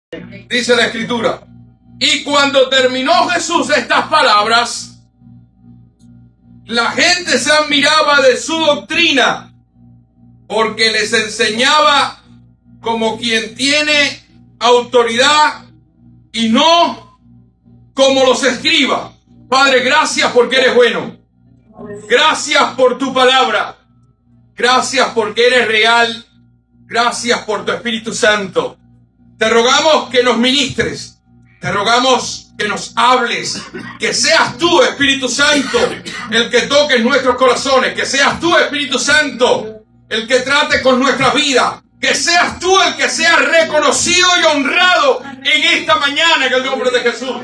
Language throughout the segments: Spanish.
Dice la Escritura. Y cuando terminó Jesús estas palabras, la gente se admiraba de su doctrina, porque les enseñaba como quien tiene autoridad y no como los escribas. Padre, gracias porque eres bueno. Gracias por tu palabra. Gracias porque eres real. Gracias por tu Espíritu Santo. Te rogamos que nos ministres. Te rogamos que nos hables. Que seas tú, Espíritu Santo, el que toque nuestros corazones. Que seas tú, Espíritu Santo, el que trate con nuestra vida. Que seas tú el que sea reconocido y honrado en esta mañana en el nombre de Jesús.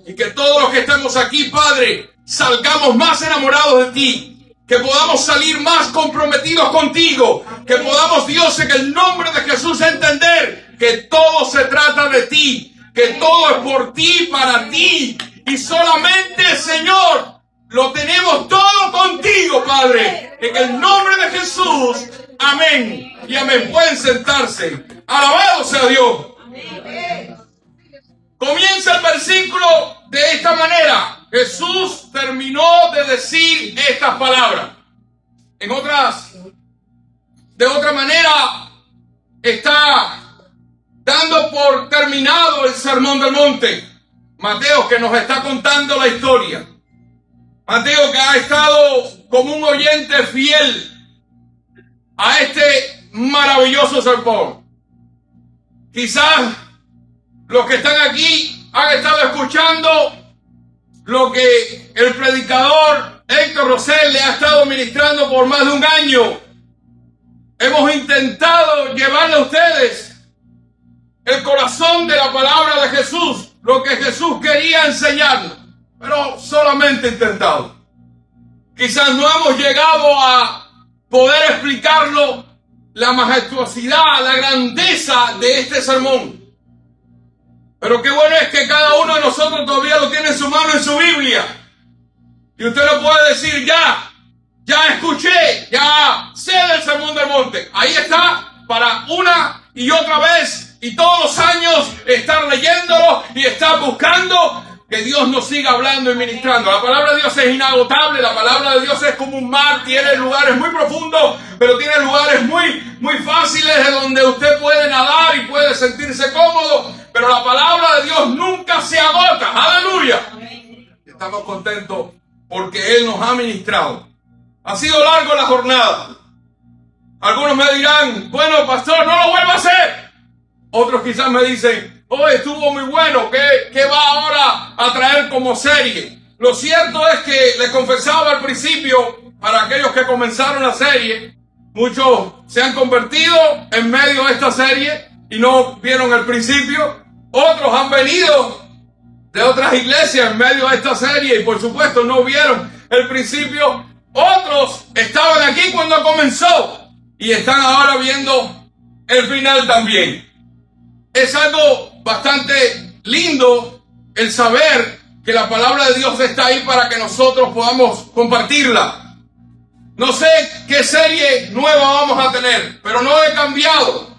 Y que todos los que estamos aquí, Padre, salgamos más enamorados de ti. Que podamos salir más comprometidos contigo. Que podamos, Dios, en el nombre de Jesús entender que todo se trata de ti. Que todo es por ti, para ti. Y solamente, Señor, lo tenemos todo contigo, Padre. En el nombre de Jesús. Amén. Y amén. Pueden sentarse. Alabado sea Dios. Comienza el versículo de esta manera. Jesús terminó de decir estas palabras. De otra manera, está dando por terminado el Sermón del Monte. Mateo, que nos está contando la historia. Mateo, que ha estado como un oyente fiel a este maravilloso sermón. Quizás los que están aquí han estado escuchando lo que el predicador Héctor Rosell le ha estado ministrando por más de un año. Hemos intentado llevarle a ustedes el corazón de la palabra de Jesús, lo que Jesús quería enseñarnos, pero solamente intentado. Quizás no hemos llegado a poder explicarlo, la majestuosidad, la grandeza de este sermón. Pero qué bueno es que cada uno de nosotros todavía lo tiene en su mano, en su Biblia. Y usted lo puede decir, ya escuché, ya sé del Sermón del Monte. Ahí está, para una y otra vez, y todos los años, estar leyéndolo y estar buscando que Dios nos siga hablando y ministrando. La palabra de Dios es inagotable, la palabra de Dios es como un mar, tiene lugares muy profundos, pero tiene lugares muy fáciles de donde usted puede nadar y puede sentirse cómodo, pero la palabra de Dios nunca se agota. ¡Aleluya! Estamos contentos porque Él nos ha ministrado. Ha sido largo la jornada. Algunos me dirán, bueno, pastor, no lo vuelva a hacer. Otros quizás me dicen, estuvo muy bueno, ¿qué va ahora a traer como serie? Lo cierto es que les confesaba al principio, para aquellos que comenzaron la serie, muchos se han convertido en medio de esta serie y no vieron el principio. Otros han venido de otras iglesias en medio de esta serie y por supuesto no vieron el principio. Otros estaban aquí cuando comenzó y están ahora viendo el final también. Es algo bastante lindo el saber que la palabra de Dios está ahí para que nosotros podamos compartirla. No sé qué serie nueva vamos a tener, pero no he cambiado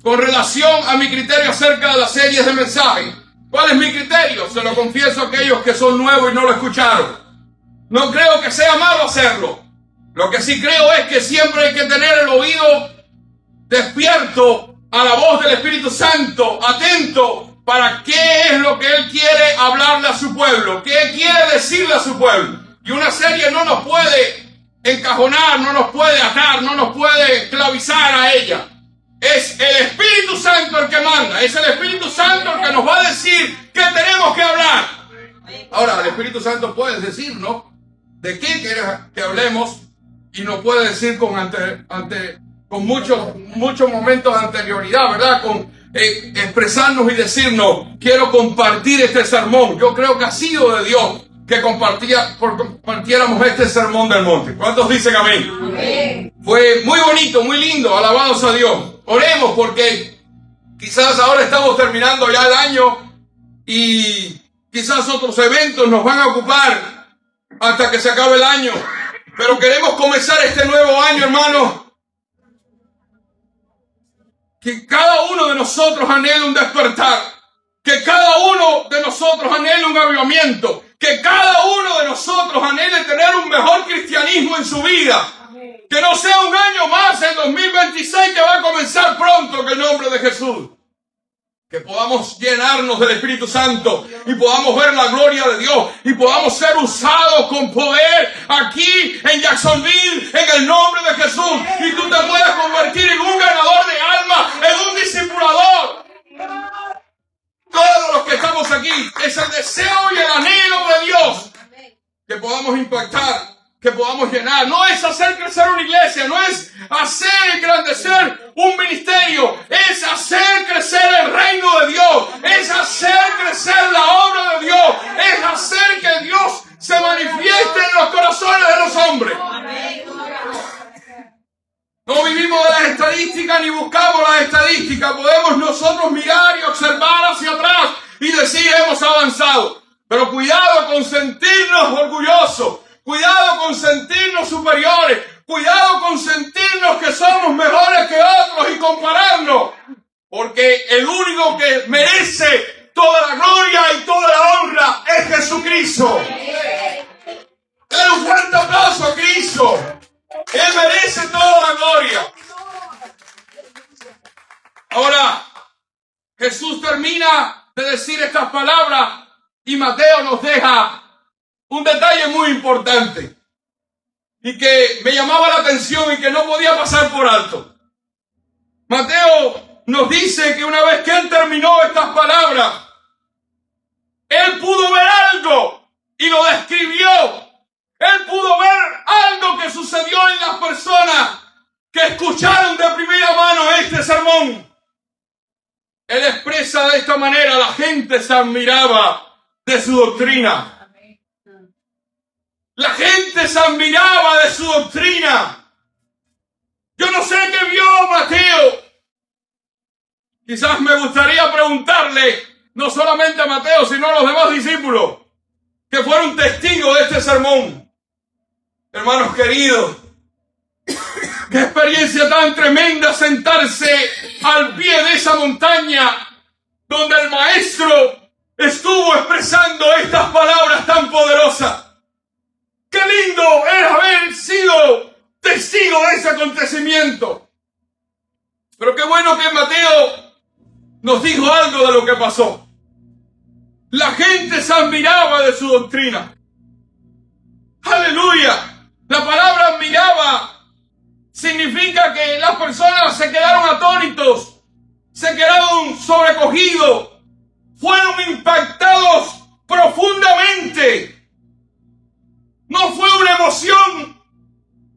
con relación a mi criterio acerca de las series de mensajes. ¿Cuál es mi criterio? Se lo confieso a aquellos que son nuevos y no lo escucharon. No creo que sea malo hacerlo. Lo que sí creo es que siempre hay que tener el oído despierto a la voz del Espíritu Santo, atento para qué es lo que Él quiere hablarle a su pueblo, qué quiere decirle a su pueblo. Y una serie no nos puede encajonar, no nos puede atar, no nos puede esclavizar a ella. Es el Espíritu Santo el que manda, es el Espíritu Santo el que nos va a decir qué tenemos que hablar. Ahora, el Espíritu Santo puede decirnos de qué quiere que hablemos y nos puede decir con muchos momentos de anterioridad, ¿verdad? Con expresarnos y decirnos, quiero compartir este sermón. Yo creo que ha sido de Dios que compartiéramos este sermón del monte. ¿Cuántos dicen amén? Amén. Fue muy bonito, muy lindo, alabados a Dios. Oremos porque quizás ahora estamos terminando ya el año y quizás otros eventos nos van a ocupar hasta que se acabe el año. Pero queremos comenzar este nuevo año, hermanos. que cada uno de nosotros anhele un despertar, que cada uno de nosotros anhele un avivamiento, que cada uno de nosotros anhele tener un mejor cristianismo en su vida. Que no sea un año más, el 2026, que va a comenzar pronto, en el nombre de Jesús. Que podamos llenarnos del Espíritu Santo y podamos ver la gloria de Dios y podamos ser usados con poder aquí en Jacksonville, en el nombre de Jesús. Y tú te puedas convertir en un ganador de almas, en un discipulador. Todos los que estamos aquí, es el deseo y el anhelo de Dios que podamos impactar, que podamos llenar. No es hacer crecer una iglesia, no es hacer engrandecer un ministerio, es hacer crecer el reino de Dios, es hacer crecer la obra de Dios, es hacer que Dios se manifieste en los corazones de los hombres. No vivimos de las estadísticas ni buscamos las estadísticas. Podemos nosotros mirar y observar hacia atrás y decir hemos avanzado. Pero cuidado con sentirnos orgullosos. Cuidado con sentirnos superiores. Cuidado con sentirnos que somos mejores que otros y compararnos. Porque el único que merece toda la gloria y toda la honra es Jesucristo. Dale un fuerte aplauso a Cristo. Él merece toda la gloria. Ahora, Jesús termina de decir estas palabras y Mateo nos deja un detalle muy importante y que me llamaba la atención y que no podía pasar por alto. Mateo nos dice que una vez que él terminó estas palabras, él pudo ver algo y lo describió. Él pudo ver algo que sucedió en las personas que escucharon de primera mano este sermón. Él expresa de esta manera: la gente se admiraba de su doctrina. La gente se admiraba de su doctrina. Yo no sé qué vio Mateo. Quizás me gustaría preguntarle, no solamente a Mateo, sino a los demás discípulos que fueron testigos de este sermón. Hermanos queridos, qué experiencia tan tremenda sentarse al pie de esa montaña donde el maestro estuvo expresando estas palabras tan poderosas. Qué lindo es haber sido testigo de ese acontecimiento. Pero qué bueno que Mateo nos dijo algo de lo que pasó. La gente se admiraba de su doctrina. ¡Aleluya! La palabra admiraba significa que las personas se quedaron atónitos, se quedaron sobrecogidos, fueron impactados profundamente. No fue una emoción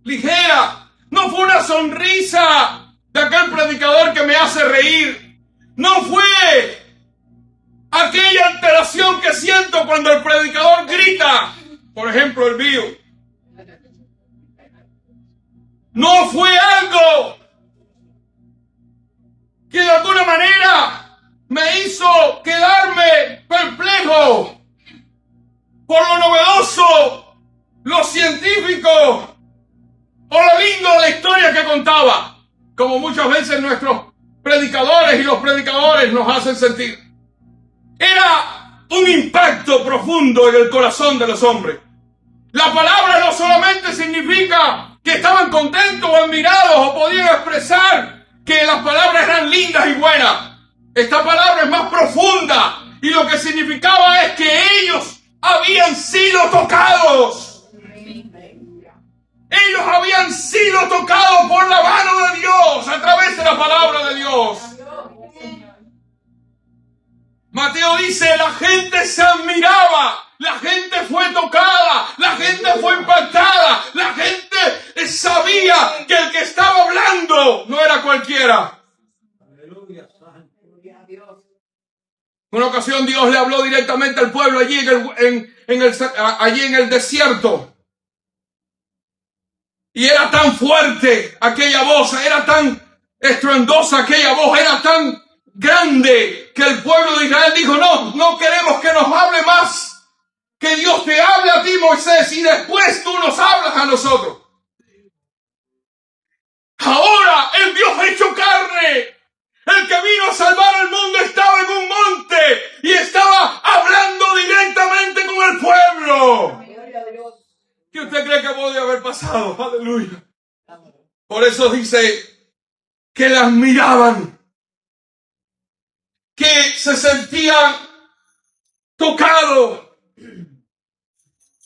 ligera, no fue una sonrisa de aquel predicador que me hace reír, no fue aquella alteración que siento cuando el predicador grita, por ejemplo el mío. No fue algo que de alguna manera me hizo quedarme perplejo por lo novedoso, lo científico o lo lindo de la historia que contaba, como muchas veces nuestros predicadores y los predicadores nos hacen sentir. Era un impacto profundo en el corazón de los hombres. La palabra no solamente significa que estaban contentos o admirados o podían expresar que las palabras eran lindas y buenas. Esta palabra es más profunda y lo que significaba es que ellos habían sido tocados. Ellos habían sido tocados por la mano de Dios a través de la palabra de Dios. Mateo dice, la gente se admiraba, la gente fue tocada, la gente fue impactada, la gente sabía que el que estaba hablando no era cualquiera. Una ocasión Dios le habló directamente al pueblo allí allí en el desierto. Y era tan fuerte aquella voz, era tan estruendosa aquella voz, era tan grande que el pueblo de Israel dijo, no queremos que nos hable más. Que Dios te hable a ti, Moisés, y después tú nos hablas a nosotros. Ahora el Dios hecho carne, El que vino a salvar al mundo estaba en un monte y estaba hablando directamente con el pueblo. ¿Qué usted cree que podía haber pasado? Aleluya. Por eso dice que las miraban, que se sentían tocados,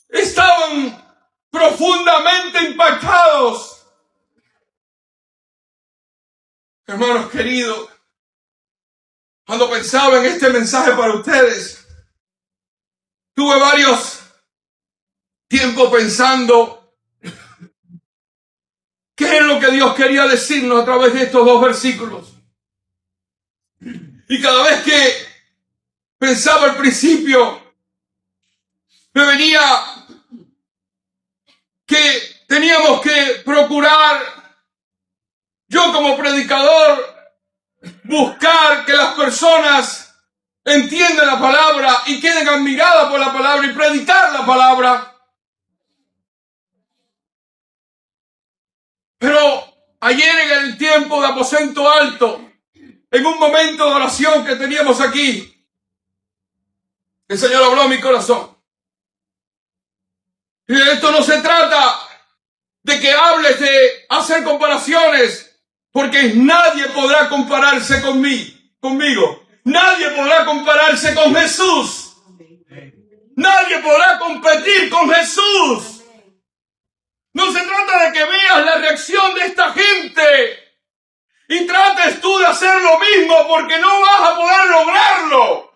estaban profundamente impactados. Hermanos queridos, cuando pensaba en este mensaje para ustedes, tuve varios tiempos pensando qué es lo que Dios quería decirnos a través de estos dos versículos. Y cada vez que pensaba al principio, me venía que teníamos que procurar, yo como predicador, buscar que las personas entiendan la palabra y queden admiradas por la palabra y predicar la palabra. Pero ayer en el tiempo de aposento alto, en un momento de oración que teníamos aquí, el Señor habló a mi corazón. Y esto no se trata de que hables de hacer comparaciones, porque nadie podrá compararse conmigo. Nadie podrá compararse con Jesús. Nadie podrá competir con Jesús. No se trata de que veas la reacción de esta gente y trates tú de hacer lo mismo, porque no vas a poder lograrlo.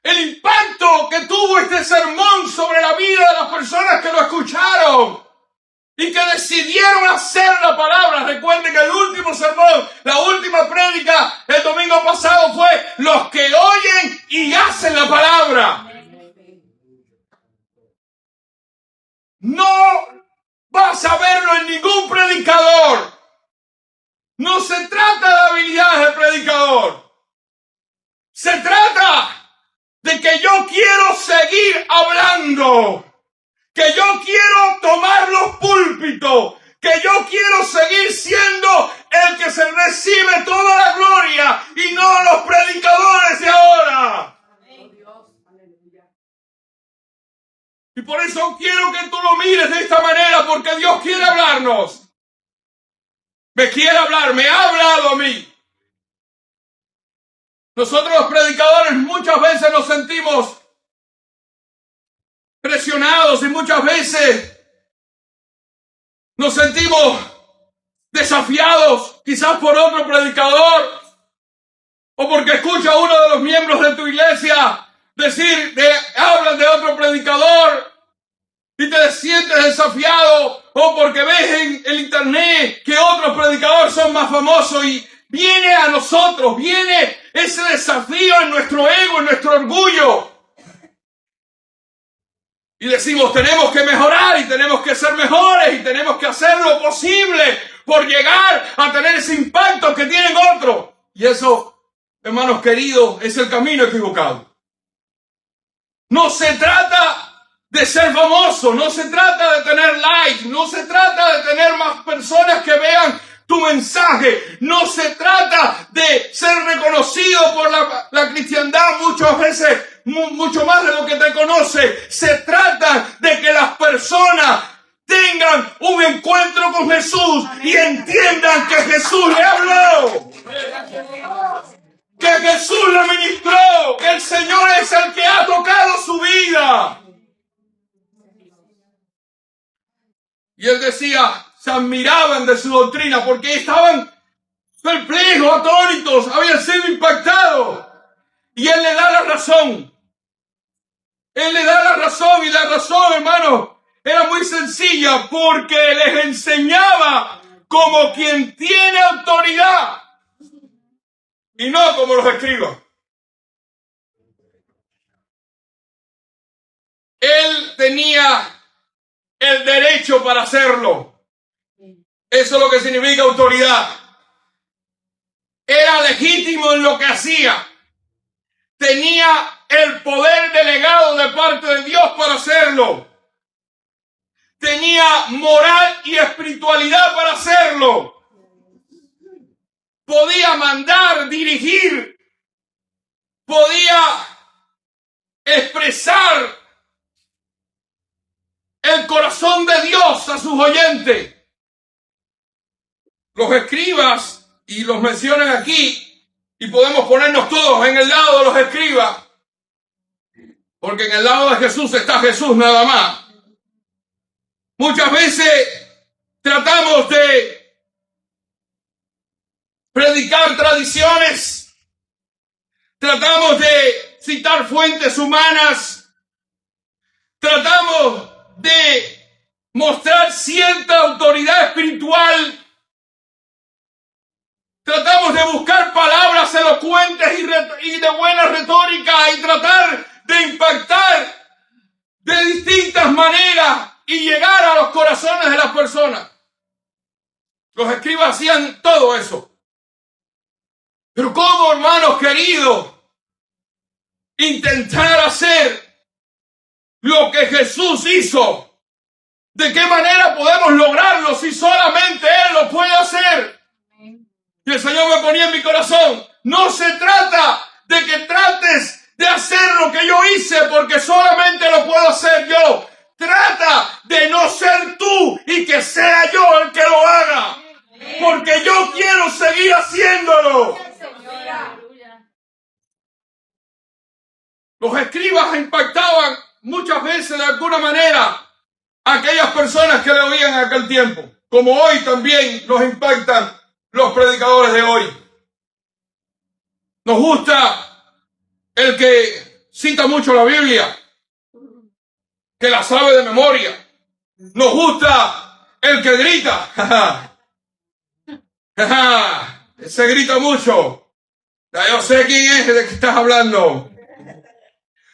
El impacto que tuvo este sermón sobre la vida de las personas que lo escucharon y que decidieron hacer la palabra. Recuerden que el último sermón, la última prédica el domingo pasado fue los que oyen y hacen la palabra. No vas a verlo en ningún predicador. No se trata de habilidades de predicador. Se trata de que yo quiero seguir hablando, que yo quiero tomar los púlpitos, que yo quiero seguir siendo el que se recibe toda la gloria y no los predicadores de ahora. Y por eso quiero que tú lo mires de esta manera, porque Dios quiere hablarnos. Me quiere hablar, me ha hablado a mí. Nosotros los predicadores muchas veces nos sentimos presionados y muchas veces nos sentimos desafiados, quizás por otro predicador o porque escucha a uno de los miembros de tu iglesia hablan de otro predicador y te sientes desafiado, o porque ves en el internet que otros predicadores son más famosos y viene a nosotros, viene ese desafío en nuestro ego, en nuestro orgullo. Y decimos, tenemos que mejorar y tenemos que ser mejores y tenemos que hacer lo posible por llegar a tener ese impacto que tienen otros. Y eso, hermanos queridos, es el camino equivocado. No se trata de ser famoso, no se trata de tener likes, no se trata de tener más personas que vean tu mensaje, no se trata de ser reconocido por la cristiandad muchas veces, mucho más de lo que te conoce. Se trata de que las personas tengan un encuentro con Jesús y entiendan que Jesús le habló, que Jesús le ministró, que el Señor es el que ha tocado su vida. Y él decía, se admiraban de su doctrina porque estaban perplejos, atónitos, habían sido impactados. Y él le da la razón. Él le da la razón, y la razón, hermano, era muy sencilla, porque les enseñaba como quien tiene autoridad y no como los escribas. Él tenía el derecho para hacerlo. Eso es lo que significa autoridad. Era legítimo en lo que hacía. Tenía el poder delegado de parte de Dios para hacerlo. Tenía moral y espiritualidad para hacerlo. podía mandar, dirigir, podía expresar el corazón de Dios a sus oyentes. Los escribas, y los mencionan aquí, y podemos ponernos todos en el lado de los escribas, porque en el lado de Jesús está Jesús nada más. Muchas veces tratamos de predicar tradiciones, tratamos de citar fuentes humanas, tratamos de mostrar cierta autoridad espiritual, tratamos de buscar palabras elocuentes y de buena retórica y tratar de impactar de distintas maneras y llegar a los corazones de las personas. Los escribas hacían todo eso. Pero ¿cómo, hermanos queridos, intentar hacer lo que Jesús hizo? ¿De qué manera podemos lograrlo si solamente Él lo puede hacer? Y el Señor me ponía en mi corazón, no se trata de que trates de hacer lo que yo hice porque solamente lo puedo hacer yo. Trata de no ser tú y que sea yo el que lo haga. Porque yo quiero seguir haciéndolo. Los escribas impactaban muchas veces de alguna manera a aquellas personas que le oían en aquel tiempo. Como hoy también nos impactan los predicadores de hoy. Nos gusta el que cita mucho la Biblia, que la sabe de memoria. Nos gusta el que grita. Se grita mucho. Ya yo sé quién es de que estás hablando.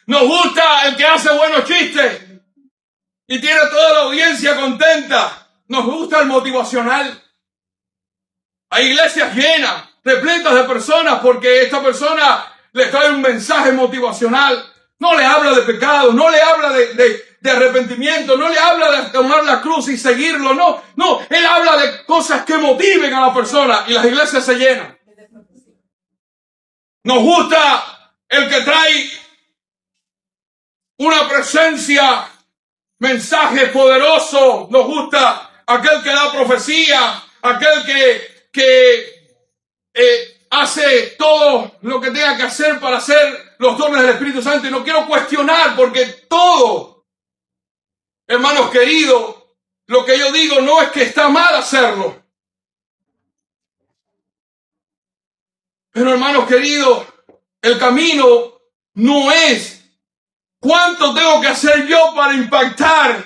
Nos gusta el que hace buenos chistes y tiene toda la audiencia contenta. Nos gusta el motivacional. Hay iglesias llenas, repletas de personas porque esta persona le trae un mensaje motivacional. No le habla de pecado, no le habla de arrepentimiento, no le habla de tomar la cruz y seguirlo. No, él habla de cosas que motiven a la persona y las iglesias se llenan. Nos gusta el que trae una presencia, mensaje poderoso. Nos gusta aquel que da profecía, aquel que hace todo lo que tenga que hacer para hacer los dones del Espíritu Santo. Y no quiero cuestionar porque todo, hermanos queridos, lo que yo digo no es que está mal hacerlo. Pero hermanos queridos, el camino no es cuánto tengo que hacer yo para impactar,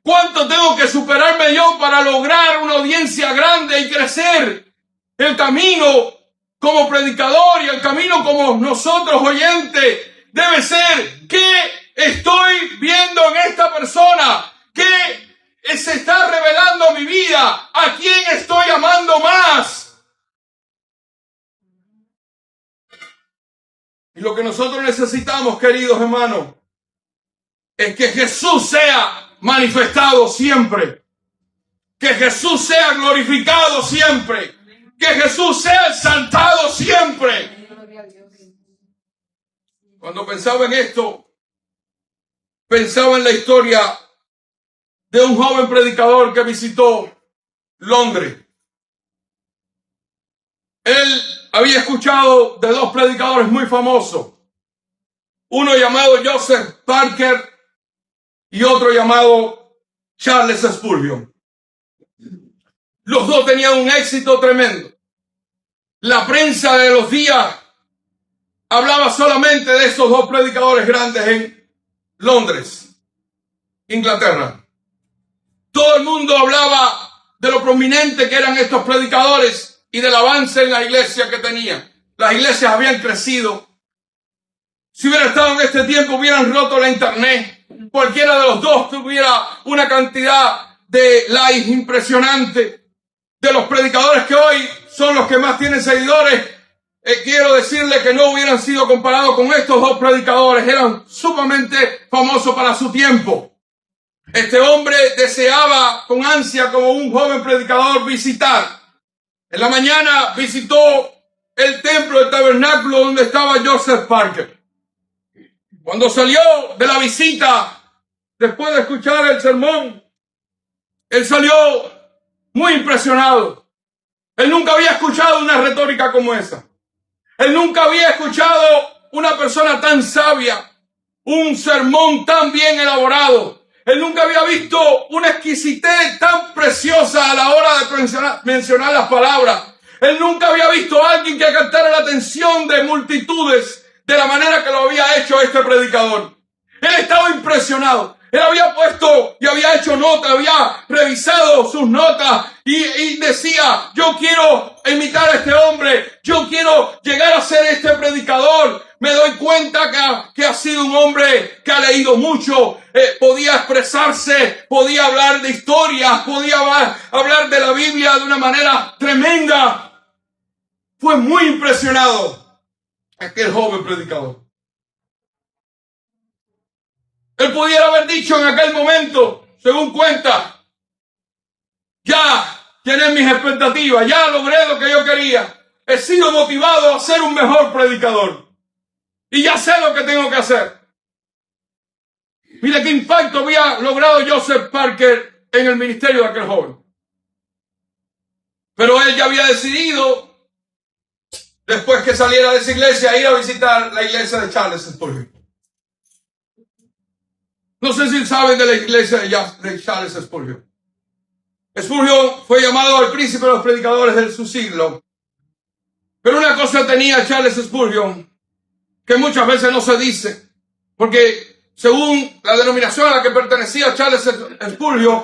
cuánto tengo que superarme yo para lograr una audiencia grande y crecer. El camino como predicador y el camino como nosotros oyentes debe ser ¿qué estoy viendo en esta persona? ¿Qué se está revelando en mi vida? ¿A quién estoy amando más? Y lo que nosotros necesitamos, queridos hermanos, es que Jesús sea manifestado siempre. Que Jesús sea glorificado siempre. Que Jesús sea exaltado siempre. Cuando pensaba en esto, pensaba en la historia de un joven predicador que visitó Londres. Él había escuchado de dos predicadores muy famosos. Uno llamado Joseph Parker y otro llamado Charles Spurgeon. Los dos tenían un éxito tremendo. La prensa de los días hablaba solamente de esos dos predicadores grandes en Londres, Inglaterra. Todo el mundo hablaba de lo prominente que eran estos predicadores y del avance en la iglesia que tenían. Las iglesias habían crecido. Si hubiera estado en este tiempo, hubieran roto la internet. Cualquiera de los dos tuviera una cantidad de likes impresionante. De los predicadores que hoy son los que más tienen seguidores, quiero decirle que no hubieran sido comparados con estos dos predicadores. Eran sumamente famosos para su tiempo. Este hombre deseaba con ansia, como un joven predicador, visitar En la mañana visitó el templo, el tabernáculo donde estaba Joseph Parker. Cuando salió de la visita, después de escuchar el sermón, él salió muy impresionado. Él nunca había escuchado una retórica como esa. Él nunca había escuchado una persona tan sabia, un sermón tan bien elaborado. Él nunca había visto una exquisitez tan preciosa a la hora de mencionar las palabras. Él nunca había visto a alguien que captara la atención de multitudes de la manera que lo había hecho este predicador. Él estaba impresionado. Él había puesto y había hecho nota, había revisado sus notas y decía, yo quiero imitar a este hombre, yo quiero llegar a ser este predicador. Me doy cuenta que ha sido un hombre que ha leído mucho, podía expresarse, podía hablar de historias, podía hablar de la Biblia de una manera tremenda. Fue muy impresionado aquel joven predicador. Él pudiera haber dicho en aquel momento, según cuenta, ya llené mis expectativas, ya logré lo que yo quería, he sido motivado a ser un mejor predicador y ya sé lo que tengo que hacer. Mira qué impacto había logrado Joseph Parker en el ministerio de aquel joven. Pero él ya había decidido, después que saliera de esa iglesia, ir a visitar la iglesia de Charles Spurgeon. No sé si saben de la iglesia de Charles Spurgeon. Spurgeon fue llamado el príncipe de los predicadores de su siglo. Pero una cosa tenía Charles Spurgeon que muchas veces no se dice, porque según la denominación a la que pertenecía Charles Spurgeon,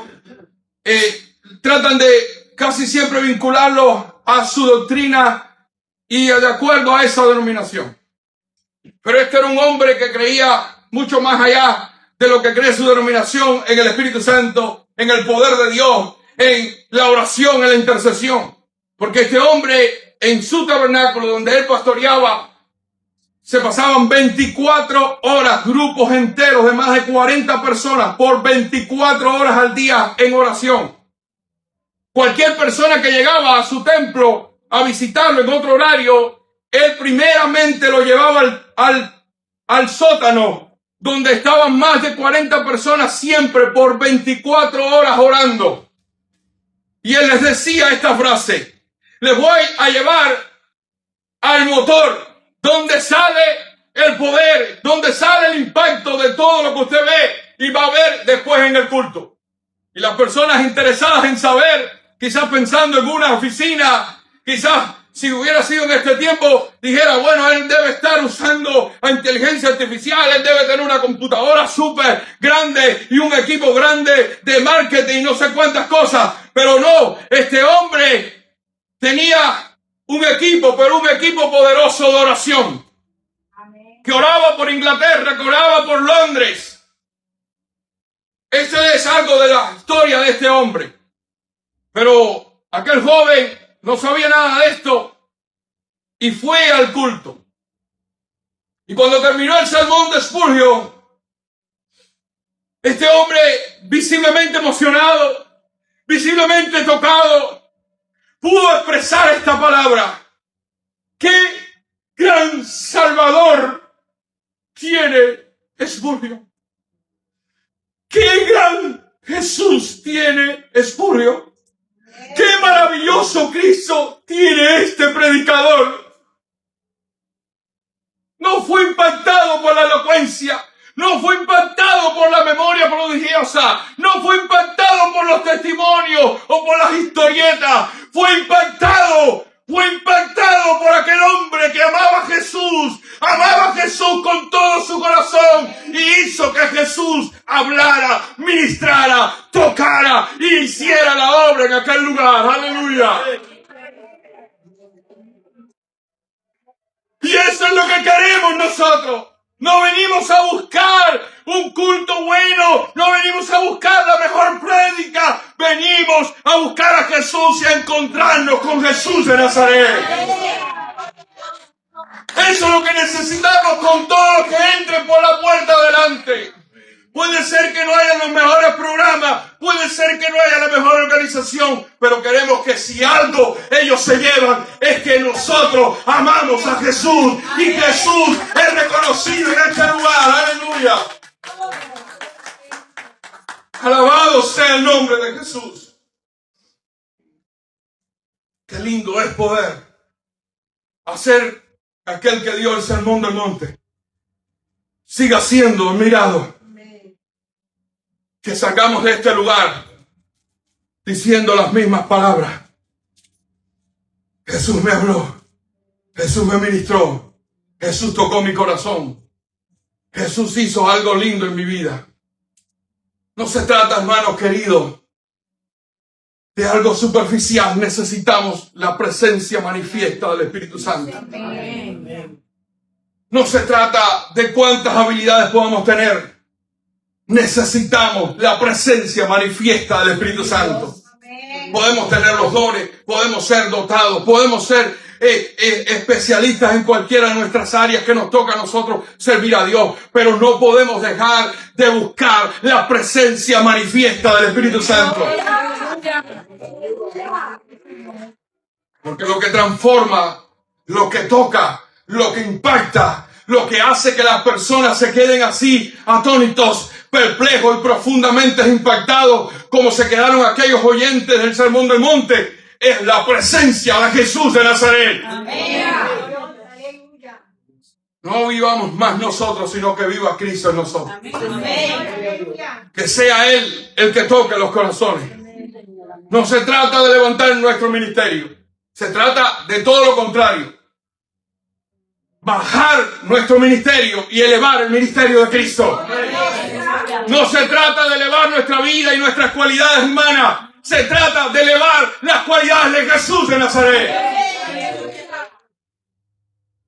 tratan de casi siempre vincularlo a su doctrina y de acuerdo a esa denominación. Pero este era un hombre que creía mucho más allá de lo que cree su denominación, en el Espíritu Santo, en el poder de Dios, en la oración, en la intercesión. Porque este hombre, en su tabernáculo donde él pastoreaba, se pasaban 24 horas, grupos enteros de más de 40 personas, por 24 horas al día en oración. Cualquier persona que llegaba a su templo a visitarlo en otro horario, él primeramente lo llevaba al sótano, donde estaban más de 40 personas siempre por 24 horas orando. Y él les decía esta frase, les voy a llevar al motor, donde sale el poder, donde sale el impacto de todo lo que usted ve y va a ver después en el culto. Y las personas interesadas en saber, quizás pensando en una oficina, quizás si hubiera sido en este tiempo, dijera, bueno, él debe estar usando la inteligencia artificial, él debe tener una computadora súper grande y un equipo grande de marketing, no sé cuántas cosas. Pero no, este hombre tenía un equipo, pero un equipo poderoso de oración. Amén. Que oraba por Inglaterra, que oraba por Londres. Esto es algo de la historia de este hombre. Pero aquel joven no sabía nada de esto y fue al culto. Y cuando terminó el sermón de Spurgeon, este hombre visiblemente emocionado, visiblemente tocado, pudo expresar esta palabra. ¡Qué gran Salvador tiene Spurgeon! ¡Qué gran Jesús tiene Spurgeon! ¡Qué maravilloso Cristo tiene este predicador! No fue impactado por la elocuencia, no fue impactado por la memoria prodigiosa, no fue impactado por los testimonios o por las historietas, fue impactado por aquel hombre que amaba a Jesús con todo su corazón y hizo que Jesús hablara, ministrara, tocara y hiciera la obra en aquel lugar. ¡Aleluya! Y eso es lo que queremos nosotros. No venimos a buscar un culto bueno, no venimos a buscar la mejor prédica, venimos a buscar a Jesús y a encontrarnos con Jesús de Nazaret. Eso es lo que necesitamos con todos los que entren por la puerta adelante. Puede ser que no haya los mejores programas, puede ser que no haya la mejor organización, pero queremos que si algo ellos se llevan es que nosotros amamos a Jesús y Jesús es reconocido en este lugar. Aleluya. Alabado sea el nombre de Jesús. Qué lindo es poder hacer aquel que dio el sermón del monte siga siendo admirado. Que salgamos de este lugar diciendo las mismas palabras. Jesús me habló, Jesús me ministró, Jesús tocó mi corazón, Jesús hizo algo lindo en mi vida. No se trata, hermanos queridos, de algo superficial. Necesitamos la presencia manifiesta del Espíritu Santo. No se trata de cuántas habilidades podamos tener. Necesitamos la presencia manifiesta del Espíritu Santo. Podemos tener los dones, podemos ser dotados, podemos ser especialistas en cualquiera de nuestras áreas que nos toca a nosotros servir a Dios, pero no podemos dejar de buscar la presencia manifiesta del Espíritu Santo. Porque lo que transforma, lo que toca, lo que impacta, lo que hace que las personas se queden así, atónitos, perplejos y profundamente impactados, como se quedaron aquellos oyentes del Sermón del Monte, es la presencia de Jesús de Nazaret. Amén. No vivamos más nosotros, sino que viva Cristo en nosotros. Amén. Que sea Él el que toque los corazones. No se trata de levantar nuestro ministerio. Se trata de todo lo contrario. Bajar nuestro ministerio y elevar el ministerio de Cristo. No se trata de elevar nuestra vida y nuestras cualidades humanas. Se trata de elevar las cualidades de Jesús de Nazaret.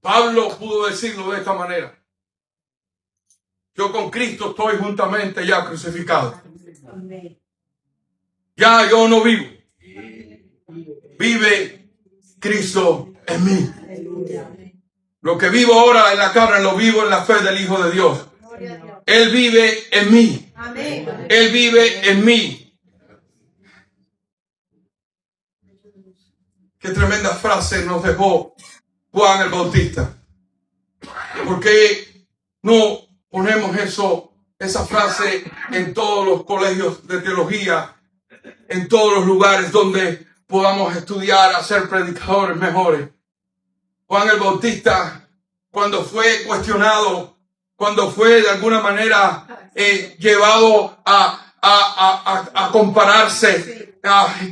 Pablo pudo decirlo de esta manera. Yo con Cristo estoy juntamente ya crucificado. Ya yo no vivo. Vive Cristo en mí. Lo que vivo ahora en la carne lo vivo en la fe del Hijo de Dios. Él vive en mí. Él vive en mí. Qué tremenda frase nos dejó Juan el Bautista. ¿Por qué no ponemos esa frase en todos los colegios de teología, en todos los lugares donde podamos estudiar a ser predicadores mejores? Juan el Bautista, cuando fue cuestionado, cuando fue de alguna manera llevado a compararse,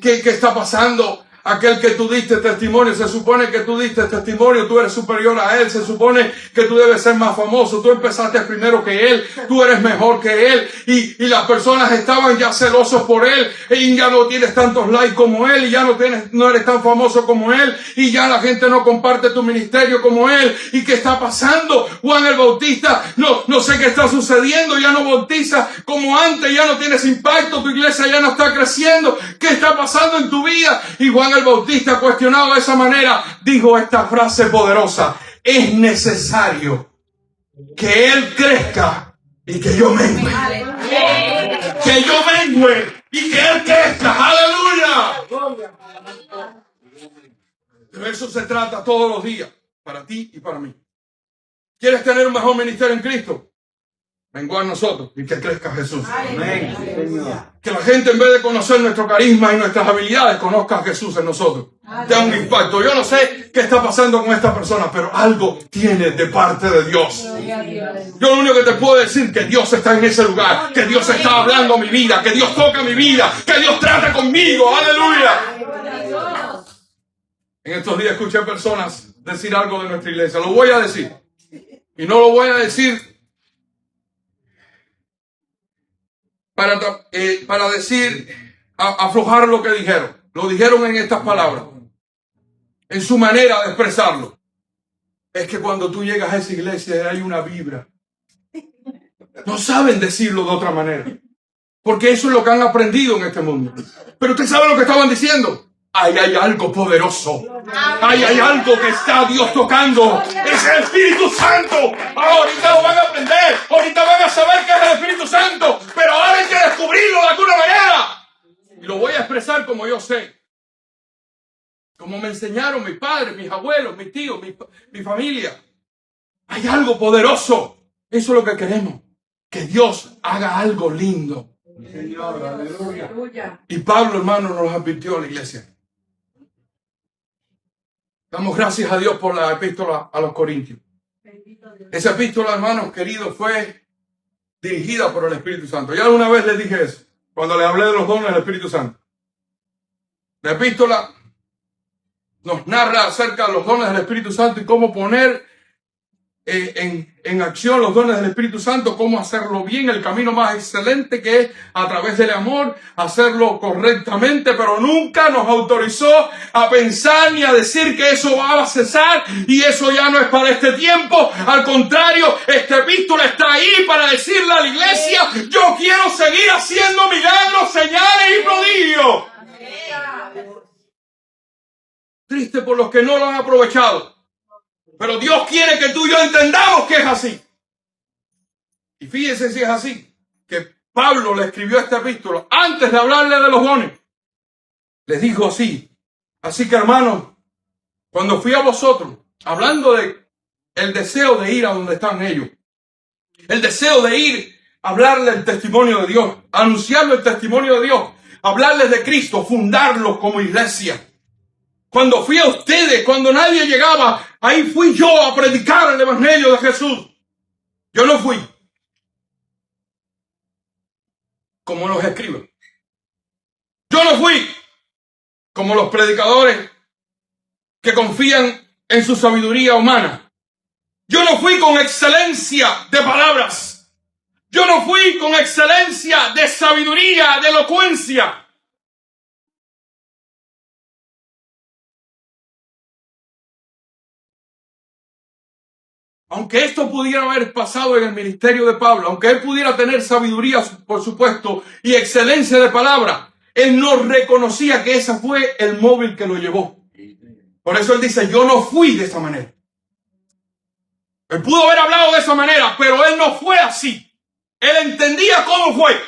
¿qué está pasando? Aquel que tú diste testimonio, se supone que tú diste testimonio, tú eres superior a él, se supone que tú debes ser más famoso, tú empezaste primero que él, tú eres mejor que él, y las personas estaban ya celosos por él, y ya no tienes tantos likes como él, y ya no eres tan famoso como él, y ya la gente no comparte tu ministerio como él. ¿Y qué está pasando? Juan el Bautista, no sé qué está sucediendo, ya no bautiza como antes, ya no tienes impacto, tu iglesia ya no está creciendo. ¿Qué está pasando en tu vida? Y Juan el Bautista, cuestionado de esa manera, dijo esta frase poderosa: es necesario que él crezca y que yo mengue. Que yo mengue y que él crezca. ¡Aleluya! De eso se trata todos los días, para ti y para mí. ¿Quieres tener un mejor ministerio en Cristo? Menguar nosotros y que crezca Jesús. Amén. Que la gente, en vez de conocer nuestro carisma y nuestras habilidades, conozca a Jesús en nosotros. Te da un impacto. Yo no sé qué está pasando con esta persona, pero algo tiene de parte de Dios. Yo lo único que te puedo decir es que Dios está en ese lugar, que Dios está hablando a mi vida, que Dios toca mi vida, que Dios trata conmigo. ¡Aleluya! En estos días escuché personas decir algo de nuestra iglesia. Lo voy a decir. Y no lo voy a decir para decir, aflojar lo que dijeron. Lo dijeron en estas palabras, en su manera de expresarlo. Es que cuando tú llegas a esa iglesia hay una vibra. No saben decirlo de otra manera, porque eso es lo que han aprendido en este mundo. Pero usted sabe lo que estaban diciendo. Ahí hay algo poderoso. Hay algo que está Dios tocando. Es el Espíritu Santo. Ahorita lo van a aprender. Ahorita van a saber que es el Espíritu Santo. Pero ahora hay que descubrirlo de alguna manera. Y lo voy a expresar como yo sé. Como me enseñaron mis padres, mis abuelos, mis tíos, mi familia. Hay algo poderoso. Eso es lo que queremos. Que Dios haga algo lindo. Señor, aleluya. Y Pablo, hermano, nos advirtió a la iglesia. Damos gracias a Dios por la epístola a los Corintios. Esa epístola, hermanos queridos, fue dirigida por el Espíritu Santo. Ya alguna vez les dije eso, cuando les hablé de los dones del Espíritu Santo. La epístola nos narra acerca de los dones del Espíritu Santo y cómo poner en acción los dones del Espíritu Santo, cómo hacerlo bien, el camino más excelente que es a través del amor, hacerlo correctamente, pero nunca nos autorizó a pensar ni a decir que eso va a cesar y eso ya no es para este tiempo. Al contrario, esta epístola está ahí para decirle a la iglesia: yo quiero seguir haciendo milagros, señales y prodigios. Triste por los que no lo han aprovechado. Pero Dios quiere que tú y yo entendamos que es así. Y fíjense si es así, que Pablo le escribió esta epístola antes de hablarle de los dones. Les dijo así: así que, hermanos, cuando fui a vosotros, hablando de el deseo de ir a donde están ellos, el deseo de ir a hablarle el testimonio de Dios, anunciarle el testimonio de Dios, hablarles de Cristo, fundarlos como iglesia. Cuando fui a ustedes, cuando nadie llegaba, ahí fui yo a predicar el evangelio de Jesús. Yo no fui como los escribas. Yo no fui como los predicadores que confían en su sabiduría humana. Yo no fui con excelencia de palabras. Yo no fui con excelencia de sabiduría, de elocuencia. Aunque esto pudiera haber pasado en el ministerio de Pablo, aunque él pudiera tener sabiduría, por supuesto, y excelencia de palabra, él no reconocía que ese fue el móvil que lo llevó. Por eso él dice: yo no fui de esa manera. Él pudo haber hablado de esa manera, pero él no fue así. Él entendía cómo fue.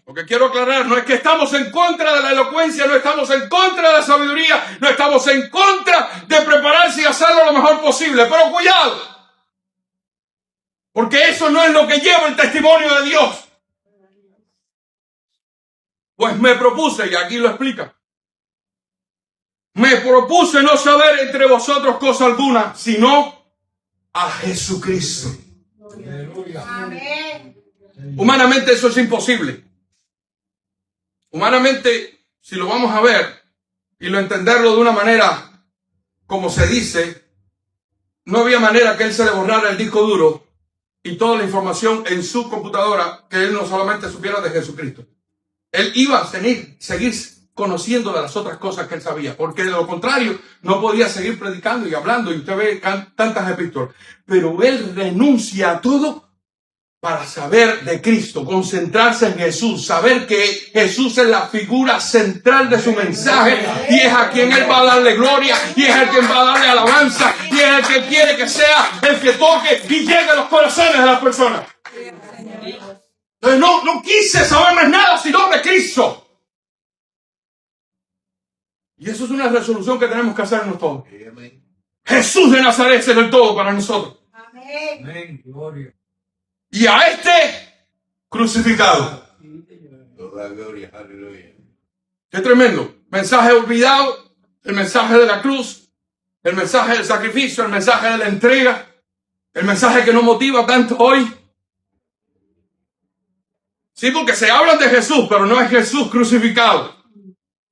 Lo que quiero aclarar no es que estamos en contra de la elocuencia, no estamos en contra de la sabiduría, no estamos en contra de prepararse y hacerlo lo mejor posible. Pero cuidado, porque eso no es lo que lleva el testimonio de Dios. Pues me propuse, y aquí lo explica, me propuse no saber entre vosotros cosa alguna, sino a Jesucristo. Amén. Humanamente eso es imposible. Humanamente, si lo vamos a ver y lo entenderlo de una manera como se dice, no había manera que él se le borrara el disco duro y toda la información en su computadora, que él no solamente supiera de Jesucristo. Él iba a seguir conociendo de las otras cosas que él sabía, porque de lo contrario no podía seguir predicando y hablando, y usted ve tantas epístolas. Pero él renuncia a todo para saber de Cristo, concentrarse en Jesús, saber que Jesús es la figura central de su mensaje y es a quien él va a darle gloria y es a quien va a darle alabanza y es el que quiere que sea el que toque y llegue a los corazones de las personas. Entonces no quise saber más nada sino de Cristo. Y eso es una resolución que tenemos que hacernos todos. Jesús de Nazaret es el todo para nosotros. Amén. Gloria. Y a este crucificado. Qué tremendo. Mensaje olvidado, el mensaje de la cruz, el mensaje del sacrificio, el mensaje de la entrega, el mensaje que nos motiva tanto hoy. Sí, porque se habla de Jesús, pero no es Jesús crucificado.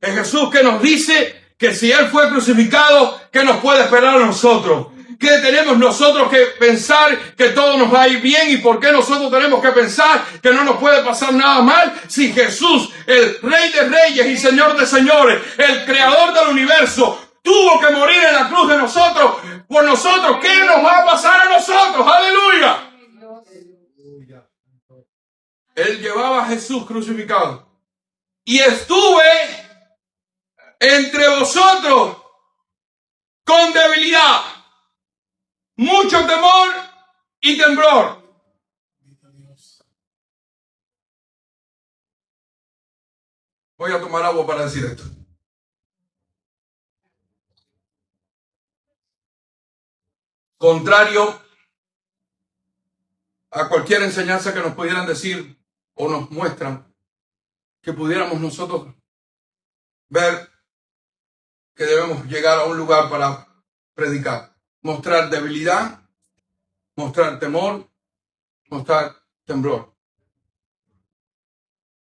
Es Jesús que nos dice que si Él fue crucificado, ¿qué nos puede esperar a nosotros? ¿Qué tenemos nosotros que pensar que todo nos va a ir bien? ¿Y por qué nosotros tenemos que pensar que no nos puede pasar nada mal? Si Jesús, el Rey de Reyes y Señor de Señores, el Creador del universo, tuvo que morir en la cruz de nosotros, por nosotros, ¿qué nos va a pasar a nosotros? ¡Aleluya! Él llevaba a Jesús crucificado. Y estuve entre vosotros con debilidad, mucho temor y temblor. Voy a tomar agua para decir esto. Contrario a cualquier enseñanza que nos pudieran decir o nos muestran, que pudiéramos nosotros ver que debemos llegar a un lugar para predicar, mostrar debilidad, mostrar temor, mostrar temblor.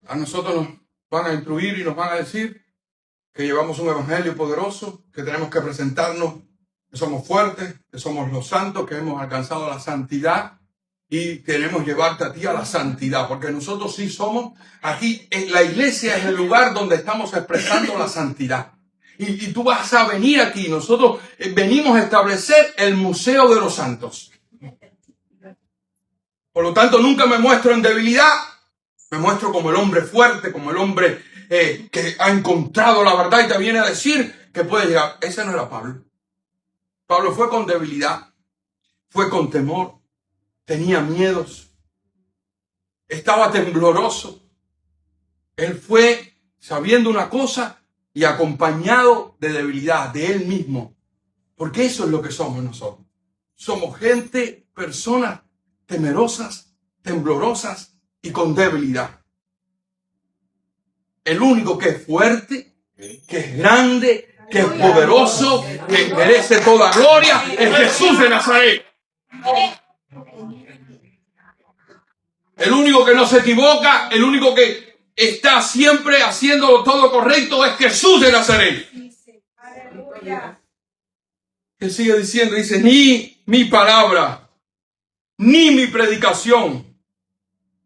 A nosotros nos van a instruir y nos van a decir que llevamos un evangelio poderoso, que tenemos que presentarnos, que somos fuertes, que somos los santos, que hemos alcanzado la santidad y queremos llevarte a ti a la santidad, porque nosotros sí somos, aquí la iglesia es el lugar donde estamos expresando la santidad. Y tú vas a venir aquí, nosotros venimos a establecer el museo de los santos. Por lo tanto, nunca me muestro en debilidad, me muestro como el hombre fuerte, como el hombre que ha encontrado la verdad y te viene a decir que puede llegar. Ese no era Pablo. Pablo fue con debilidad, fue con temor, tenía miedos, estaba tembloroso. Él fue sabiendo una cosa y acompañado de debilidad, de él mismo. Porque eso es lo que somos nosotros. Somos gente, personas temerosas, temblorosas y con debilidad. El único que es fuerte, que es grande, que es poderoso, que merece toda gloria, es Jesús de Nazaret. El único que no se equivoca, el único que está siempre haciendo todo correcto es Jesús de Nazaret. Él sigue diciendo, dice, ni mi palabra, ni mi predicación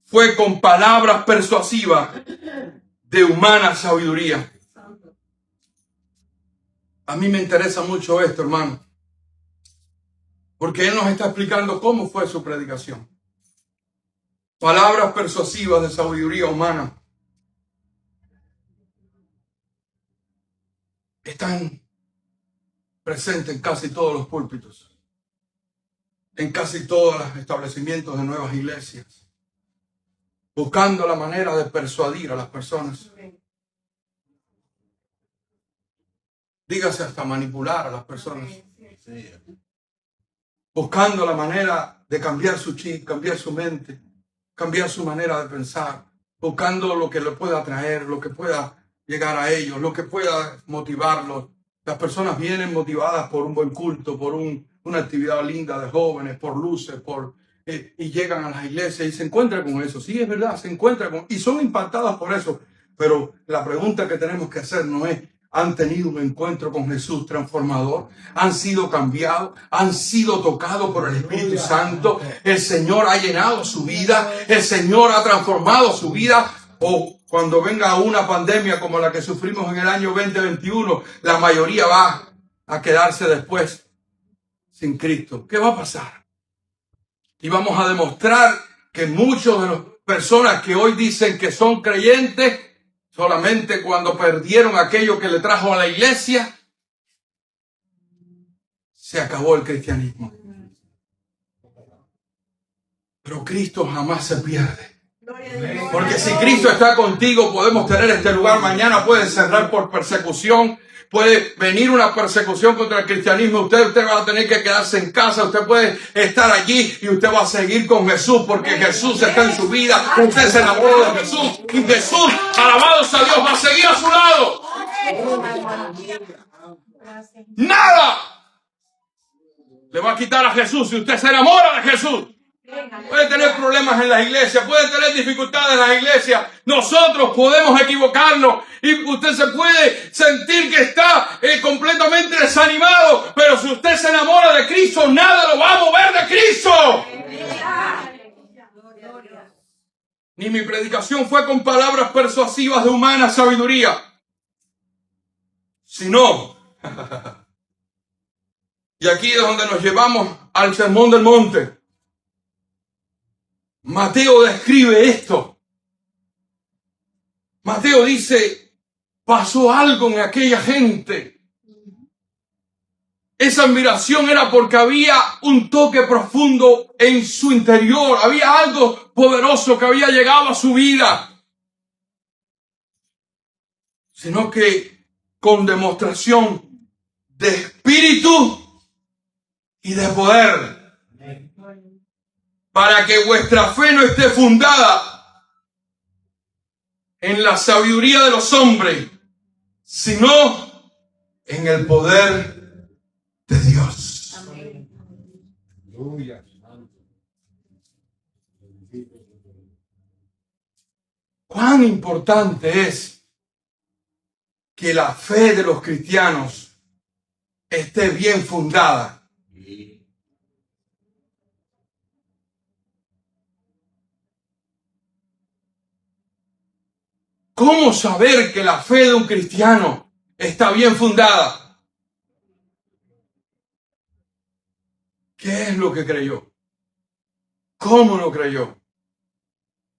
fue con palabras persuasivas de humana sabiduría. A mí me interesa mucho esto, hermano, porque él nos está explicando cómo fue su predicación. Palabras persuasivas de sabiduría humana están presentes en casi todos los púlpitos, en casi todos los establecimientos de nuevas iglesias, buscando la manera de persuadir a las personas. Dígase hasta manipular a las personas. Buscando la manera de cambiar su chip, cambiar su mente, cambiar su manera de pensar, buscando lo que le pueda atraer, lo que pueda llegar a ellos, lo que pueda motivarlos. Las personas vienen motivadas por un buen culto, por una actividad linda de jóvenes, por luces, y llegan a las iglesias y se encuentran con eso. Sí, es verdad, se encuentran con, y son impactadas por eso. Pero la pregunta que tenemos que hacer no es, ¿han tenido un encuentro con Jesús transformador? ¿Han sido cambiados? ¿Han sido tocados por el Espíritu Santo? ¿El Señor ha llenado su vida? ¿El Señor ha transformado su vida? O cuando venga una pandemia como la que sufrimos en el año 2021, la mayoría va a quedarse después sin Cristo. ¿Qué va a pasar? Y vamos a demostrar que muchos de las personas que hoy dicen que son creyentes, solamente cuando perdieron aquello que le trajo a la iglesia, se acabó el cristianismo. Pero Cristo jamás se pierde. Porque si Cristo está contigo, podemos tener este lugar. Mañana puede cerrar por persecución. Puede venir una persecución contra el cristianismo. Usted va a tener que quedarse en casa. Usted puede estar allí y usted va a seguir con Jesús porque Jesús está en su vida. Usted se enamoró de Jesús. Y Jesús, alabado sea Dios, va a seguir a su lado. Nada le va a quitar a Jesús si usted se enamora de Jesús. Puede tener problemas en las iglesias, puede tener dificultades en las iglesias. Nosotros podemos equivocarnos y usted se puede sentir que está completamente desanimado. Pero si usted se enamora de Cristo, nada lo va a mover de Cristo. Ni mi predicación fue con palabras persuasivas de humana sabiduría, sino, y aquí es donde nos llevamos al Sermón del Monte. Mateo describe esto. Mateo dice, pasó algo en aquella gente. Esa admiración era porque había un toque profundo en su interior. Había algo poderoso que había llegado a su vida. Sino que con demostración de espíritu y de poder. Para que vuestra fe no esté fundada en la sabiduría de los hombres, sino en el poder de Dios. Amén. Cuán importante es que la fe de los cristianos esté bien fundada. ¿Cómo saber que la fe de un cristiano está bien fundada? ¿Qué es lo que creyó? ¿Cómo lo creyó?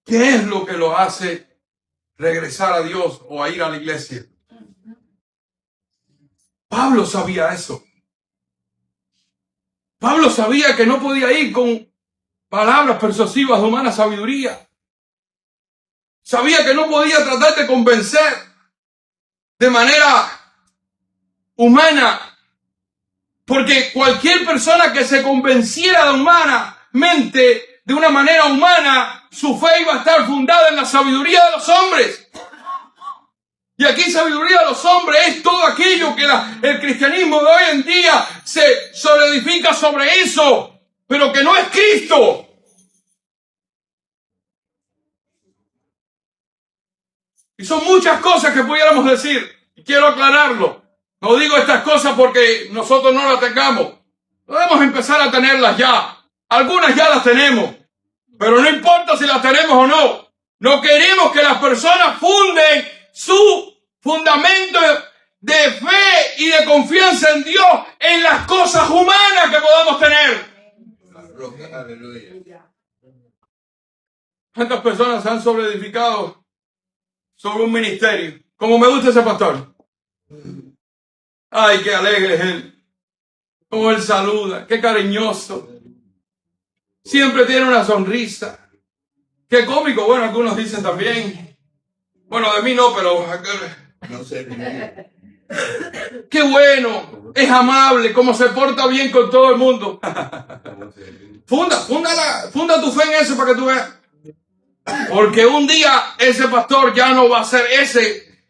¿Qué es lo que lo hace regresar a Dios o a ir a la iglesia? Pablo sabía eso. Pablo sabía que no podía ir con palabras persuasivas de humana sabiduría. Sabía que no podía tratar de convencer de manera humana, porque cualquier persona que se convenciera humanamente, de una manera humana, su fe iba a estar fundada en la sabiduría de los hombres. Y aquí sabiduría de los hombres es todo aquello que el cristianismo de hoy en día se solidifica sobre eso, pero que no es Cristo. Y son muchas cosas que pudiéramos decir, y quiero aclararlo. No digo estas cosas porque nosotros no las tengamos. Podemos empezar a tenerlas ya. Algunas ya las tenemos, pero no importa si las tenemos o no. No queremos que las personas funden su fundamento de fe y de confianza en Dios en las cosas humanas que podamos tener. Aleluya. ¿Cuántas personas han sobreedificado sobre un ministerio? Como me gusta ese pastor. Ay, qué alegre es él. Como él saluda, qué cariñoso. Siempre tiene una sonrisa. Qué cómico, bueno, algunos dicen también. Bueno, de mí no, pero no sé. Qué bueno, es amable, como se porta bien con todo el mundo. Funda tu fe en eso para que tú veas. Porque un día ese pastor ya no va a ser ese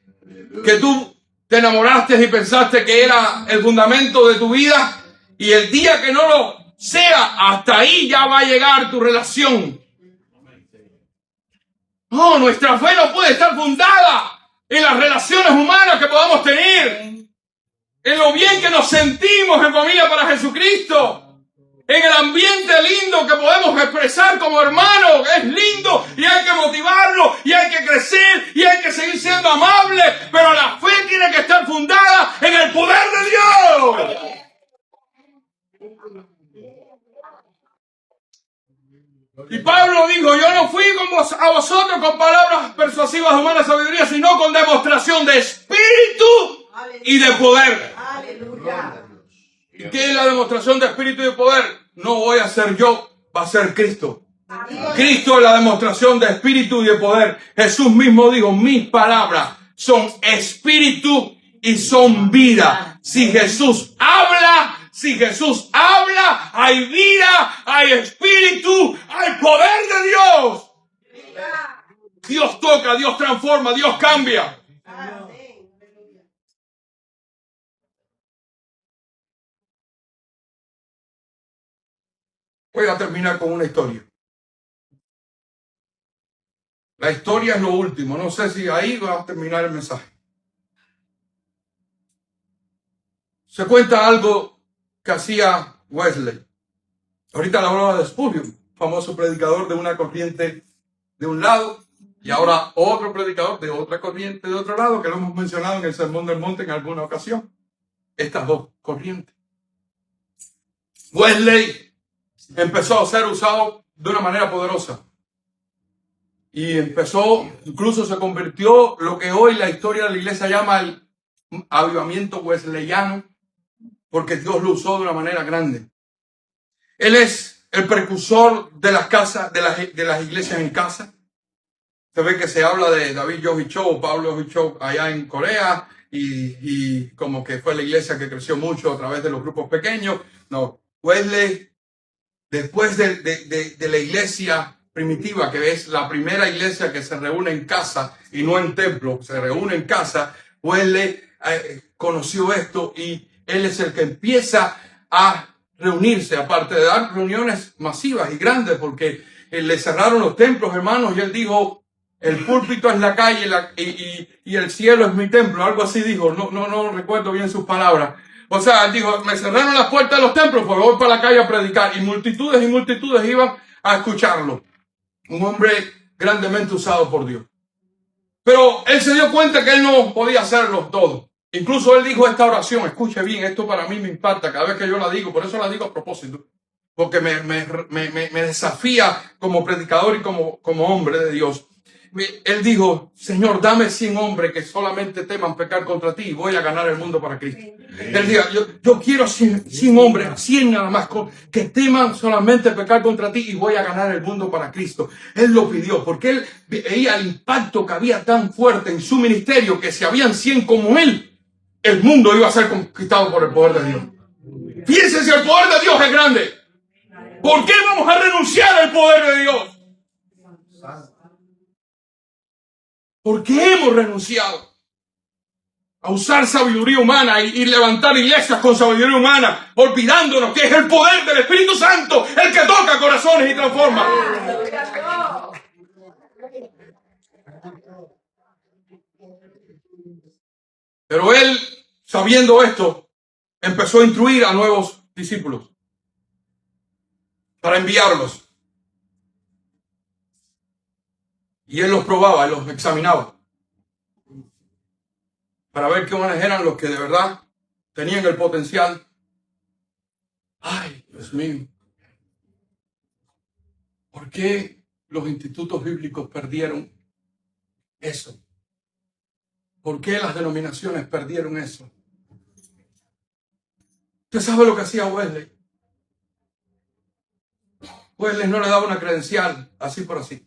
que tú te enamoraste y pensaste que era el fundamento de tu vida. Y el día que no lo sea, hasta ahí ya va a llegar tu relación. No, nuestra fe no puede estar fundada en las relaciones humanas que podamos tener, en lo bien que nos sentimos en familia para Jesucristo, en el ambiente lindo que podemos expresar como hermanos. Es lindo y hay que motivarlo y hay que crecer y hay que seguir siendo amables, pero la fe tiene que estar fundada en el poder de Dios. Y Pablo dijo, yo no fui a vosotros con palabras persuasivas de humana sabiduría, sino con demostración de espíritu y de poder. Aleluya. ¿Y qué es la demostración de espíritu y de poder? No voy a ser yo, va a ser Cristo. Cristo es la demostración de espíritu y de poder. Jesús mismo dijo, mis palabras son espíritu y son vida. Si Jesús habla, hay vida, hay espíritu, hay poder de Dios. Dios toca, Dios transforma, Dios cambia. Voy a terminar con una historia. La historia es lo último. No sé si ahí va a terminar el mensaje. Se cuenta algo que hacía Wesley. Ahorita la hablaba de Spurgeon, famoso predicador de una corriente de un lado, y ahora otro predicador de otra corriente de otro lado, que lo hemos mencionado en el Sermón del Monte en alguna ocasión. Estas dos corrientes. Wesley empezó a ser usado de una manera poderosa. Y empezó, incluso se convirtió lo que hoy la historia de la iglesia llama el avivamiento wesleyano, porque Dios lo usó de una manera grande. Él es el precursor de las casas, de las iglesias en casa. Se ve que se habla de David Yogi Cho, Pablo Yogi Cho allá en Corea, y como que fue la iglesia que creció mucho a través de los grupos pequeños. No, Wesley, después de la iglesia primitiva, que es la primera iglesia que se reúne en casa y no en templo, se reúne en casa, Wesley conoció esto y él es el que empieza a reunirse, aparte de dar reuniones masivas y grandes, porque le cerraron los templos, hermanos, y él dijo, el púlpito es la calle y el cielo es mi templo, algo así dijo, no recuerdo bien sus palabras. O sea, él dijo, me cerraron las puertas de los templos, pues voy para la calle a predicar, y multitudes iban a escucharlo. Un hombre grandemente usado por Dios. Pero él se dio cuenta que él no podía hacerlo todo. Incluso él dijo esta oración, escuche bien, esto para mí me impacta cada vez que yo la digo, por eso la digo a propósito, porque me desafía como predicador y como hombre de Dios. Él dijo, Señor, dame 100 hombres que solamente teman pecar contra ti y voy a ganar el mundo para Cristo. Él dijo, yo quiero 100 hombres, 100 nada más, que teman solamente pecar contra ti y voy a ganar el mundo para Cristo. Él lo pidió porque él veía el impacto que había tan fuerte en su ministerio que si habían 100 como él, el mundo iba a ser conquistado por el poder de Dios. Fíjense si el poder de Dios es grande. ¿Por qué vamos a renunciar al poder de Dios? ¿Por qué hemos renunciado a usar sabiduría humana y levantar iglesias con sabiduría humana, olvidándonos que es el poder del Espíritu Santo el que toca corazones y transforma? Pero él, sabiendo esto, empezó a instruir a nuevos discípulos para enviarlos. Y él los probaba, él los examinaba para ver quiénes eran los que de verdad tenían el potencial. Ay, Dios mío. ¿Por qué los institutos bíblicos perdieron eso? ¿Por qué las denominaciones perdieron eso? ¿Usted sabe lo que hacía Wesley? Wesley no le daba una credencial así por así.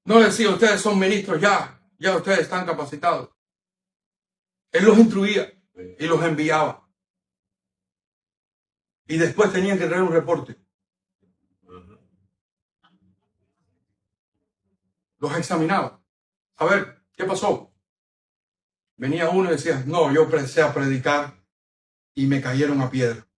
No le decía, ustedes son ministros, ya ustedes están capacitados. Él los instruía y los enviaba. Y después tenían que traer un reporte. Los examinaba. A ver, ¿qué pasó? Venía uno y decía, no, yo empecé a predicar y me cayeron a piedra.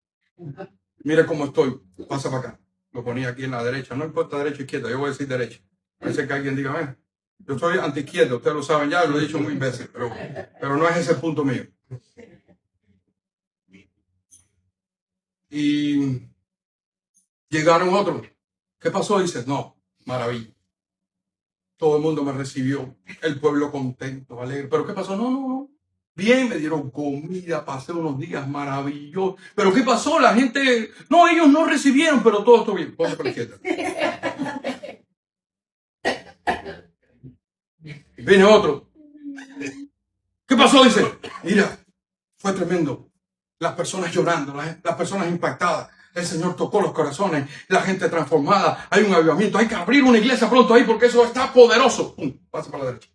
Mira cómo estoy, pasa para acá. Lo ponía aquí en la derecha, no importa derecha o izquierda, yo voy a decir derecha. Parece que alguien diga, yo soy anti-izquierda, ustedes lo saben ya, lo he dicho muchas veces, pero no es ese el punto mío. Y llegaron otros. ¿Qué pasó? Dices, no, maravilla. Todo el mundo me recibió, el pueblo contento, alegre. ¿Pero qué pasó? No. Bien, me dieron comida, pasé unos días maravillosos. ¿Pero qué pasó? La gente, no, ellos no recibieron, pero todo estuvo bien. Ponte por la izquierda. Viene otro. ¿Qué pasó? Dice, mira, fue tremendo. Las personas llorando, las personas impactadas. El Señor tocó los corazones, la gente transformada. Hay un avivamiento, hay que abrir una iglesia pronto ahí porque eso está poderoso. ¡Pum! Pasa para la derecha.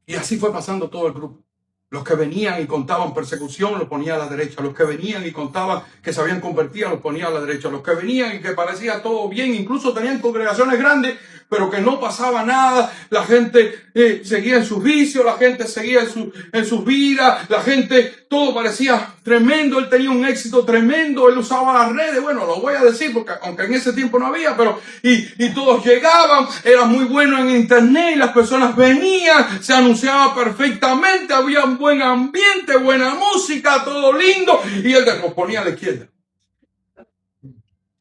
Y así fue pasando todo el grupo. Los que venían y contaban persecución los ponía a la derecha. Los que venían y contaban que se habían convertido los ponía a la derecha. Los que venían y que parecía todo bien, incluso tenían congregaciones grandes, pero que no pasaba nada. La gente seguía en sus vicios, la gente seguía en sus vidas, la gente, todo parecía tremendo. Él tenía un éxito tremendo, él usaba las redes, bueno, lo voy a decir porque aunque en ese tiempo no había, pero y todos llegaban, era muy bueno en internet, y las personas venían, se anunciaba perfectamente, había un buen ambiente, buena música, todo lindo, y él los ponía a la izquierda.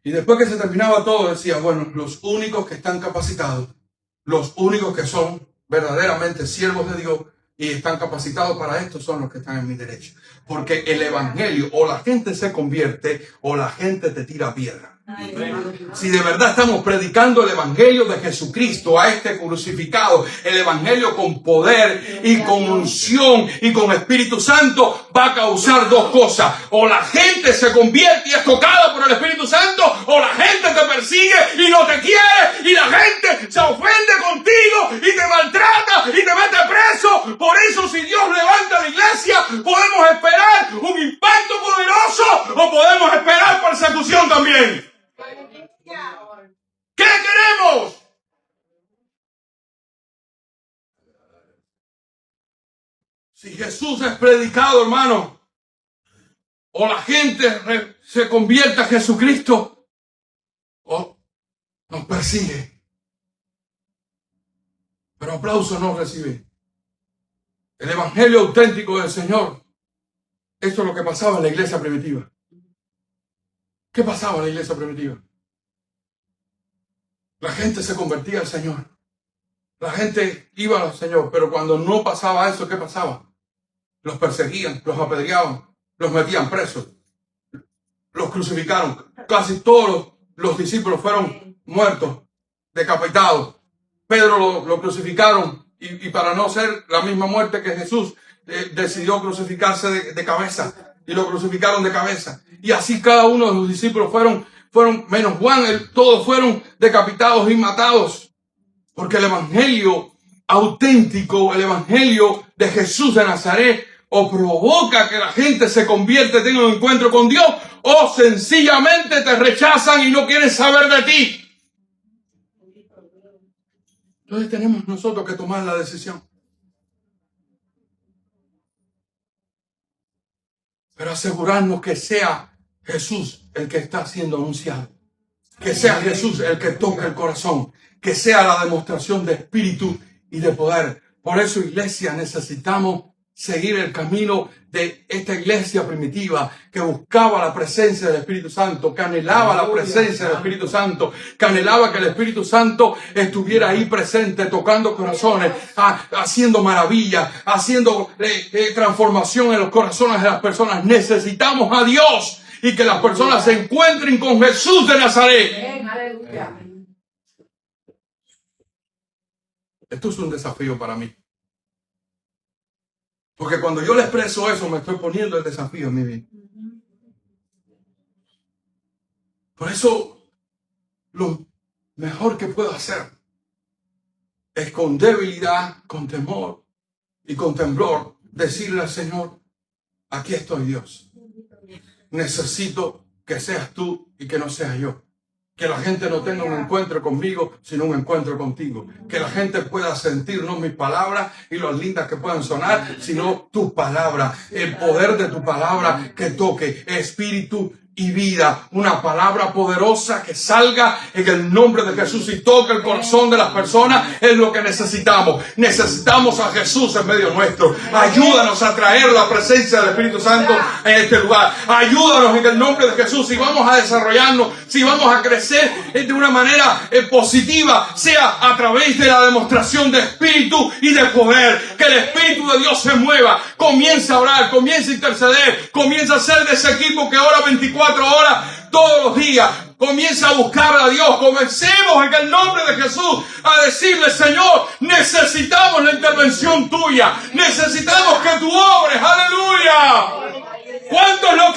Y después que se terminaba todo, decía, bueno, los únicos que están capacitados, los únicos que son verdaderamente siervos de Dios y están capacitados para esto son los que están en mi derecho. Porque el evangelio, o la gente se convierte o la gente te tira piedra. Si de verdad estamos predicando el evangelio de Jesucristo a este crucificado, el evangelio con poder y con unción y con Espíritu Santo, va a causar dos cosas: o la gente se convierte y es tocada por el Espíritu Santo, o la gente te persigue y no te quiere, y la gente se ofende contigo y te maltrata y te mete preso. Por eso, si Dios levanta la iglesia, podemos esperar un impacto poderoso o podemos esperar persecución también. ¿Qué queremos? Si Jesús es predicado, hermano, o la gente se convierte a Jesucristo, o nos persigue. Pero aplauso no recibe. El evangelio auténtico del Señor. Esto es lo que pasaba en la iglesia primitiva. ¿Qué pasaba en la iglesia primitiva? La gente se convertía al Señor. La gente iba al Señor, pero cuando no pasaba eso, ¿qué pasaba? Los perseguían, los apedreaban, los metían presos, los crucificaron. Casi todos los discípulos fueron muertos, decapitados. Pedro lo crucificaron y para no ser la misma muerte que Jesús, decidió crucificarse de cabeza y lo crucificaron de cabeza. Y así cada uno de los discípulos fueron menos Juan, todos fueron decapitados y matados. Porque el evangelio auténtico, el evangelio de Jesús de Nazaret, o provoca que la gente se convierta, tenga un encuentro con Dios, o sencillamente te rechazan y no quieren saber de ti. Entonces tenemos nosotros que tomar la decisión. Pero asegurarnos que sea Jesús el que está siendo anunciado. Que sea Jesús el que toca el corazón. Que sea la demostración de espíritu y de poder. Por eso, iglesia, necesitamos seguir el camino de esta iglesia primitiva que buscaba la presencia del Espíritu Santo, que anhelaba la presencia del Espíritu Santo, que anhelaba que el Espíritu Santo estuviera ahí presente, tocando corazones, haciendo maravillas, haciendo transformación en los corazones de las personas. Necesitamos a Dios y que las personas se encuentren con Jesús de Nazaret. Aleluya. Esto es un desafío para mí. Porque cuando yo le expreso eso, me estoy poniendo el desafío en mi vida. Por eso, lo mejor que puedo hacer es con debilidad, con temor y con temblor decirle al Señor: aquí estoy, Dios. Necesito que seas tú y que no sea yo. Que la gente no tenga un encuentro conmigo, sino un encuentro contigo. Que la gente pueda sentir no mis palabras y lo lindas que puedan sonar, sino tu palabra. El poder de tu palabra que toque espíritu y vida. Una palabra poderosa que salga en el nombre de Jesús y toque el corazón de las personas. Es lo que necesitamos. Necesitamos a Jesús en medio nuestro. Ayúdanos a traer la presencia del Espíritu Santo en este lugar. Ayúdanos en el nombre de Jesús. Si vamos a desarrollarnos, si vamos a crecer de una manera positiva, sea a través de la demostración de espíritu y de poder. Que el Espíritu de Dios se mueva. Comienza a orar, comienza a interceder, comienza a ser de ese equipo que ora 24 horas todos los días. Comienza a buscar a Dios. Comencemos en el nombre de Jesús a decirle: Señor, necesitamos la intervención tuya. Necesitamos que tú obres. Aleluya. ¿Cuántos lo